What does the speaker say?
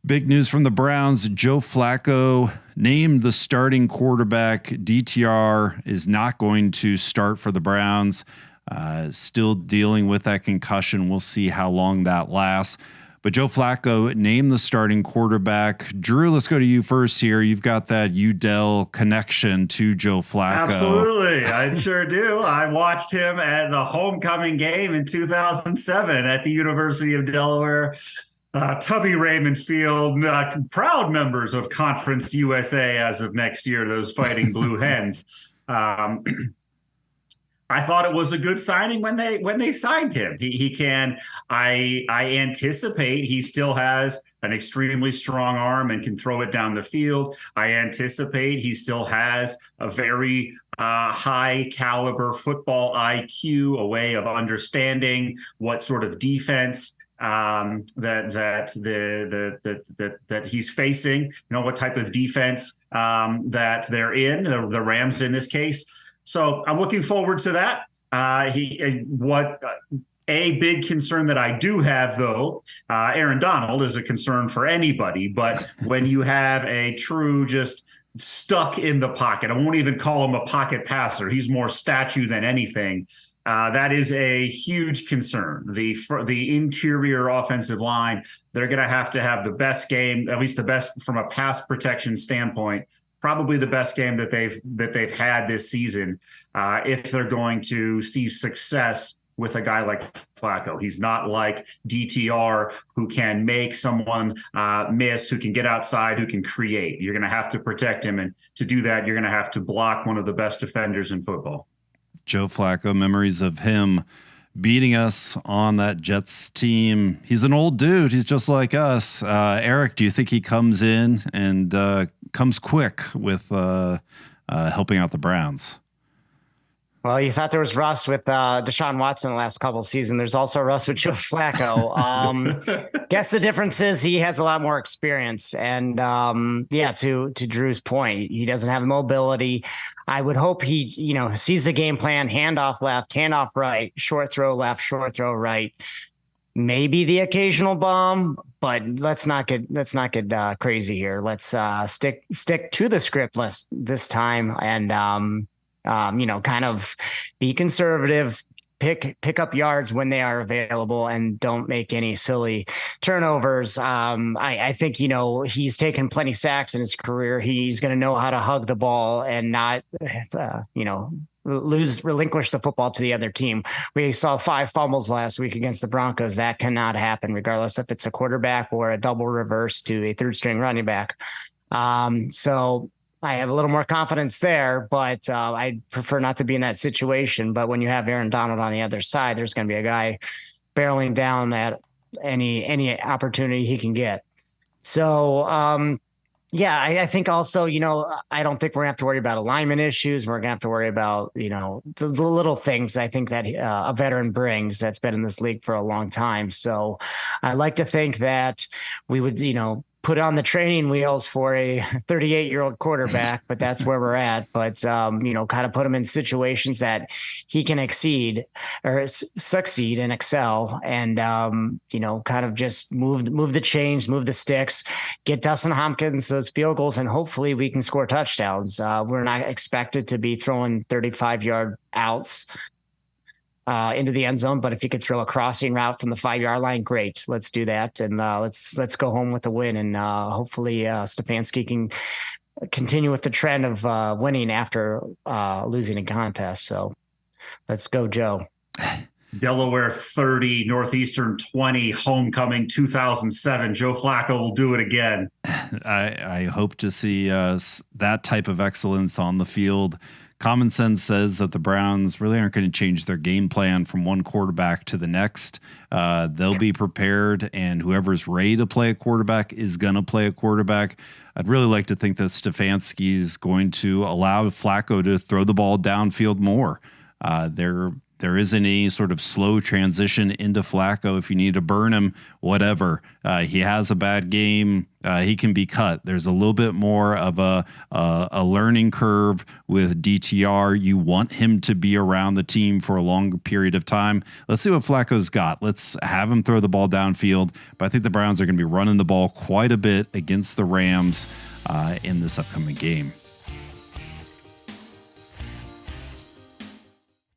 Big news from the Browns. Joe Flacco named the starting quarterback. DTR is not going to start for the Browns. Still dealing with that concussion. We'll see how long that lasts. But Joe Flacco named the starting quarterback. Drew, let's go to you first here. You've got that Udell connection to Joe Flacco. Absolutely. I sure do. I watched him at the homecoming game in 2007 at the University of Delaware. Tubby Raymond Field, proud members of Conference USA as of next year, those Fighting Blue Hens. I thought it was a good signing when they signed him. I anticipate he still has an extremely strong arm and can throw it down the field. I anticipate he still has a very high caliber football IQ, a way of understanding what sort of defense that he's facing, what type of defense that they're in, the Rams in this case. So I'm looking forward to that. A big concern that I do have, though, Aaron Donald is a concern for anybody, but when you have a true just stuck in the pocket, I won't even call him a pocket passer. He's more statue than anything. That is a huge concern. The interior offensive line, they're going to have the best game, at least the best from a pass protection standpoint, probably the best game that they've had this season, if they're going to see success with a guy like Flacco. He's not like DTR, who can make someone miss, who can get outside, who can create. You're going to have to protect him, and to do that, you're going to have to block one of the best defenders in football. Joe Flacco, memories of him beating us on that Jets team. He's an old dude. He's just like us. Eric, do you think he comes in and comes quick with helping out the Browns? Well, you thought there was rust with Deshaun Watson the last couple of seasons. There's also rust with Joe Flacco. Guess the difference is he has a lot more experience. And to Drew's point, he doesn't have the mobility. I would hope he, sees the game plan, handoff left, handoff right, short throw left, short throw right. Maybe the occasional bomb, but let's not get crazy here. Let's stick to the script list this time and kind of be conservative, pick up yards when they are available, and don't make any silly turnovers. I think, he's taken plenty sacks in his career. He's going to know how to hug the ball and not, relinquish the football to the other team. We saw 5 fumbles last week against the Broncos. That cannot happen, regardless if it's a quarterback or a double reverse to a third string running back. So I have a little more confidence there, but I prefer not to be in that situation. But when you have Aaron Donald on the other side, there's going to be a guy barreling down at any opportunity he can get. So, I think also, I don't think we're going to have to worry about alignment issues. We're going to have to worry about, the little things I think that a veteran brings that's been in this league for a long time. So I like to think that we would, put on the training wheels for a 38-year-old quarterback, but that's where we're at. But, kind of put him in situations that he can succeed and excel, and, kind of just move the chains, move the sticks, get Dustin Hopkins those field goals, and hopefully we can score touchdowns. We're not expected to be throwing 35-yard outs into the end zone, but if you could throw a crossing route from the 5-yard line, great. Let's do that, and let's go home with the win, and hopefully Stefanski can continue with the trend of winning after losing a contest. So let's go, Joe. Delaware 30, Northeastern 20, homecoming 2007. Joe Flacco will do it again. I hope to see that type of excellence on the field. Common sense says that the Browns really aren't going to change their game plan from one quarterback to the next. They'll be prepared, and whoever's ready to play a quarterback is going to play a quarterback. I'd really like to think that Stefanski is going to allow Flacco to throw the ball downfield more. there isn't any sort of slow transition into Flacco. If you need to burn him, whatever. He has a bad game. He can be cut. There's a little bit more of a learning curve with DTR. You want him to be around the team for a longer period of time. Let's see what Flacco's got. Let's have him throw the ball downfield. But I think the Browns are going to be running the ball quite a bit against the Rams in this upcoming game.